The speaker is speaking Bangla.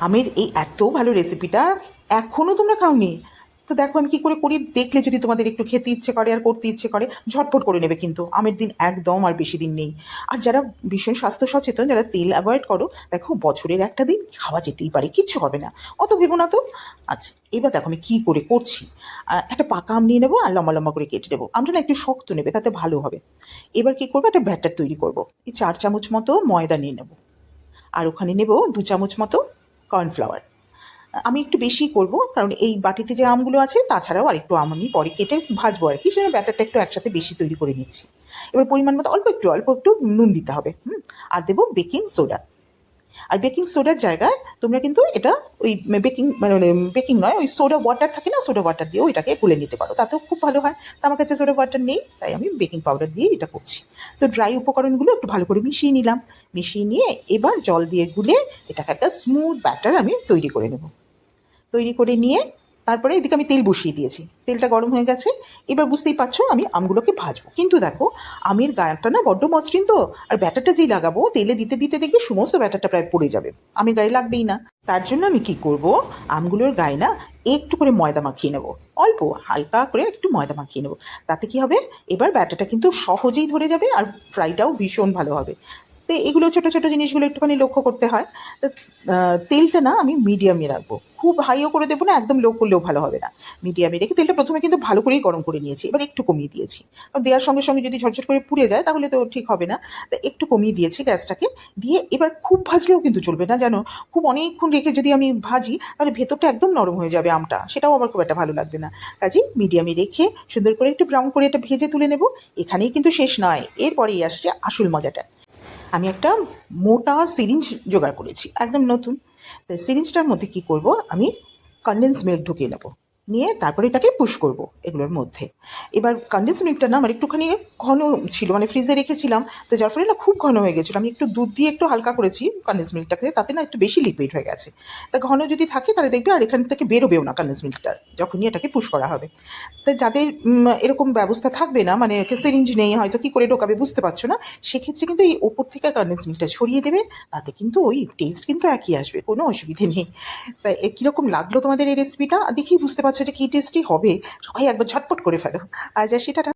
আমের এই এত ভালো রেসিপিটা এখনও তোমরা খাওনি? তো দেখো আমি কী করে করি, দেখলে যদি তোমাদের একটু খেতে ইচ্ছে করে আর করতে ইচ্ছে করে, ঝটপট করে নেবে। কিন্তু আমের দিন একদম আর বেশি দিন নেই। আর যারা ভীষণ স্বাস্থ্য সচেতন, যারা তেল অ্যাভয়েড করো, দেখো বছরের একটা দিন খাওয়া যেতেই পারে, কিচ্ছু হবে না, অত ভেবো না তো। আচ্ছা, এবার দেখো আমি কী করে করছি। একটা পাকা আম নিয়ে নেবো আর লম্বা লম্বা করে কেটে নেবো। আমটা না একটু শক্ত নেবে, তাতে ভালো হবে। এবার কী করবো, একটা ব্যাটার তৈরি করবো। এই 4 চামচ মতো ময়দা নিয়ে নেবো, আর ওখানে নেব 2 চামচ মতো কর্নফ্লাওয়ার। আমি একটু বেশি করব, কারণ এই বাটিতে যে আমগুলো আছে তাছাড়াও আরেকটু আম আমি পরে কেটে ভাজবো আর কি, সেজন্য ব্যাটারটা একটু একসাথে বেশি তৈরি করে নিচ্ছি। এবার পরিমাণ মতো অল্প একটু নুন দিতে হবে। আর দেবো বেকিং সোডা। আর বেকিং সোডার জায়গায় তোমরা কিন্তু এটা ওই বেকিং মানে বেকিং নয়, ওই সোডা ওয়াটার থাকে না, সোডা ওয়াটার দিয়েও এটাকে গুলে নিতে পারো, তাতেও খুব ভালো হয়। তো আমার কাছে সোডা ওয়াটার নেই, তাই আমি বেকিং পাউডার দিয়ে এটা করছি। তো ড্রাই উপকরণগুলো একটু ভালো করে মিশিয়ে নিলাম। মিশিয়ে নিয়ে এবার জল দিয়ে গুলে এটাকে একটা স্মুথ ব্যাটার আমি তৈরি করে নেব। তৈরি করে নিয়ে তারপরে এদিকে আমি তেল বসিয়ে দিয়েছি, তেলটা গরম হয়ে গেছে। এবার বুঝতেই পারছো আমি আমগুলোকে ভাজবো। কিন্তু দেখো, আমের গায়েটা না বড্ড মসৃণ তো, আর ব্যাটারটা যেই লাগাবো তেলে দিতে দিতে দেখবে সমস্ত ব্যাটারটা প্রায় পড়ে যাবে, আমের গায়ে লাগবেই না। তার জন্য আমি কি করব, আমগুলোর গায়ে না একটু করে ময়দা মাখিয়ে নেবো, অল্প হালকা করে একটু ময়দা মাখিয়ে নেবো। তাতে কি হবে, এবার ব্যাটারটা কিন্তু সহজেই ধরে যাবে আর ফ্রাইটাও ভীষণ ভালো হবে। তো এগুলো ছোটো ছোটো জিনিসগুলো একটুখানি লক্ষ্য করতে হয়। তো তেলটা না আমি মিডিয়ামে রাখবো, খুব হাইও করে দেবো না, একদম লো করলেও ভালো হবে না। মিডিয়ামে রেখে তেলটা প্রথমে কিন্তু ভালো করেই গরম করে নিয়েছি, এবার একটু কমিয়ে দিয়েছি, কারণ দেওয়ার সঙ্গে সঙ্গে যদি ঝরঝর করে পুড়ে যায় তাহলে তো ঠিক হবে না। তা একটু কমিয়ে দিয়েছি গ্যাসটাকে। দিয়ে এবার খুব ভাজলেও কিন্তু চলবে না জানো, খুব অনেকক্ষণ রেখে যদি আমি ভাজি তাহলে ভেতরটা একদম নরম হয়ে যাবে আমটা, সেটাও আমার খুব একটা ভালো লাগবে না। কাজেই মিডিয়ামে রেখে সুন্দর করে একটু ব্রাউন করে এটা ভেজে তুলে নেব। এখানেই কিন্তু শেষ নয়, এরপরেই আসছে আসল মজাটা। আমি একটা মোটা সিরিঞ্জ জোগাড় করেছি, একদম নতুন। তো সিরিঞ্জটার মধ্যে কি করব, আমি কনডেন্স মিল্ক ঢুকিয়ে নেবো, নিয়ে তারপরে এটাকে পুশ করব এগুলোর মধ্যে। এবার কনডেন্স মিল্কটা না আমার একটুখানি ঘন ছিল, মানে ফ্রিজে রেখেছিলাম, তো যার ফলে না খুব ঘন হয়ে গেছিলো। আমি একটু দুধ দিয়ে একটু হালকা করেছি কনডেন্স মিল্কটাকে, তাতে না একটু বেশি লিকুইড হয়ে গেছে। তা ঘন যদি থাকে তাহলে দেখবে আর এখান থেকে বেরোবেও না কনডেন্স মিল্কটা, যখনই এটাকে পুশ করা হবে। তা যাদের এরকম ব্যবস্থা থাকবে না, মানে সিরিঞ্জ নেই হয়তো, কী করে ঢোকাবে বুঝতে পারছো না, সেক্ষেত্রে কিন্তু এই ওপর থেকে কনডেন্স মিল্কটা ছড়িয়ে দেবে, তাতে কিন্তু ওই টেস্ট কিন্তু একই আসবে, কোনো অসুবিধে নেই। তাই কীরকম লাগলো তোমাদের এই রেসিপিটা দেখেই বুঝতে পারছো যে কী টেস্টি হবে। সবাই একবার ঝটপট করে ফেলো। আজ আর সেটা